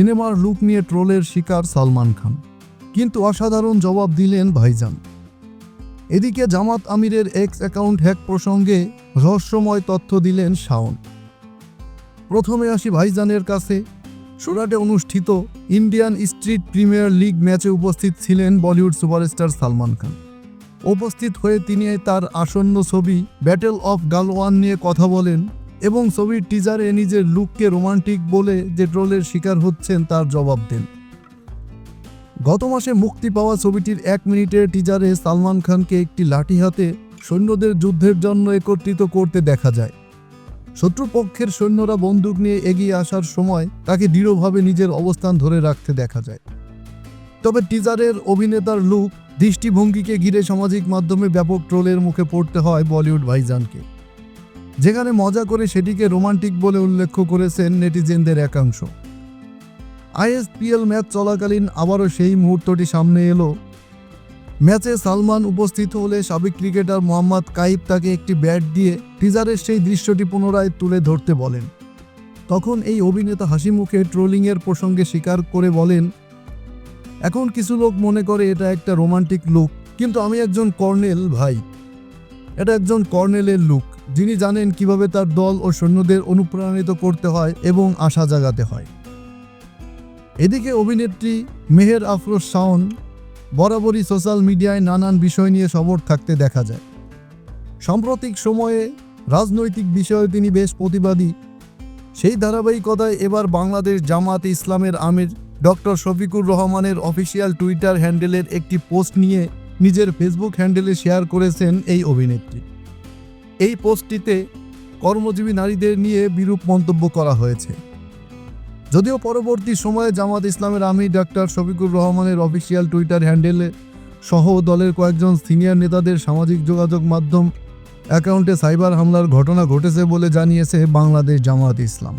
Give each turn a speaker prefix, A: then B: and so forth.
A: সিনেমার লুক নিয়ে ট্রোলের শিকার সালমান খান, কিন্তু অসাধারণ জবাব দিলেন ভাইজান। এদিকে জামাত আমিরের এক্স অ্যাকাউন্ট হ্যাক প্রসঙ্গে রহস্যময় তথ্য দিলেন শাওন। প্রথমে আসি ভাইজানের কাছে। সুরাটে অনুষ্ঠিত ইন্ডিয়ান স্ট্রিট প্রিমিয়ার লিগ ম্যাচে উপস্থিত ছিলেন বলিউড সুপারস্টার সালমান খান। উপস্থিত হয়ে তিনি তার আসন্ন ছবি ব্যাটেল অফ গালওয়ান নিয়ে কথা বলেন এবং ছবির টিজারে নিজের লুককে রোমান্টিক বলে যে ট্রোলের শিকার হচ্ছেন তার জবাব দেন। গত মাসে মুক্তি পাওয়া ছবিটির 1 মিনিটের টিজারে সালমান খানকে একটি লাঠি হাতে সৈন্যদের যুদ্ধের জন্য একত্রিত করতে দেখা যায়। শত্রুপক্ষের সৈন্যরা বন্দুক নিয়ে এগিয়ে আসার সময় তাকে দৃঢ়ভাবে নিজের অবস্থান ধরে রাখতে দেখা যায়। তবে টিজারের অভিনেতার লুক, দৃষ্টিভঙ্গিকে ঘিরে সামাজিক মাধ্যমে ব্যাপক ট্রোলের মুখে পড়তে হয় বলিউড ভাইজানকে, যেখানে মজা করে সেটিকে রোমান্টিক বলে উল্লেখ করেছেন নেটিজেনদের একাংশ। আইএসপিএল ম্যাচ চলাকালীন আবারও সেই মুহূর্তটি সামনে এলো। ম্যাচে সালমান উপস্থিত হলে সাবেক ক্রিকেটার মোহাম্মদ কাইফ তাকে একটি ব্যাট দিয়ে টিজারের সেই দৃশ্যটি পুনরায় তুলে ধরতে বলেন। তখন এই অভিনেতা হাসি মুখে ট্রোলিংয়ের প্রসঙ্গে স্বীকার করে বলেন, এখন কিছু লোক মনে করে এটা একটা রোমান্টিক লুক, কিন্তু আমি একজন কর্নেল ভাই। এটা একজন কর্নেলের লুক, যিনি জানেন কিভাবে তার দল ও সৈন্যদের অনুপ্রাণিত করতে হয় এবং আশা জাগাতে হয়। এদিকে অভিনেত্রী মেহের আফরোজ শাওন বরাবরই সোশ্যাল মিডিয়ায় নানান বিষয় নিয়ে সরব থাকতে দেখা যায়। সাম্প্রতিক সময়ে রাজনৈতিক বিষয়ে তিনি বেশ প্রতিবাদী। সেই ধারাবাহিকতায় এবার বাংলাদেশ জামাত ইসলামের আমির ডক্টর শফিকুর রহমানের অফিসিয়াল টুইটার হ্যান্ডেলের একটি পোস্ট নিয়ে নিজের ফেসবুক হ্যান্ডেলে শেয়ার করেছেন এই অভিনেত্রী। এই পোস্টটিতে কর্মজীবী নারীদের নিয়ে বিরূপ মন্তব্য করা হয়েছে। যদিও পরবর্তী সময়ে জামাত ইসলামের আমির ডক্টর শফিকুর রহমানের অফিসিয়াল টুইটার হ্যান্ডেলে সহ দলের কয়েকজন সিনিয়র নেতাদের সামাজিক যোগাযোগ মাধ্যম অ্যাকাউন্টে সাইবার হামলার ঘটনা ঘটেছে বলে জানিয়েছে বাংলাদেশ জামাত ইসলাম।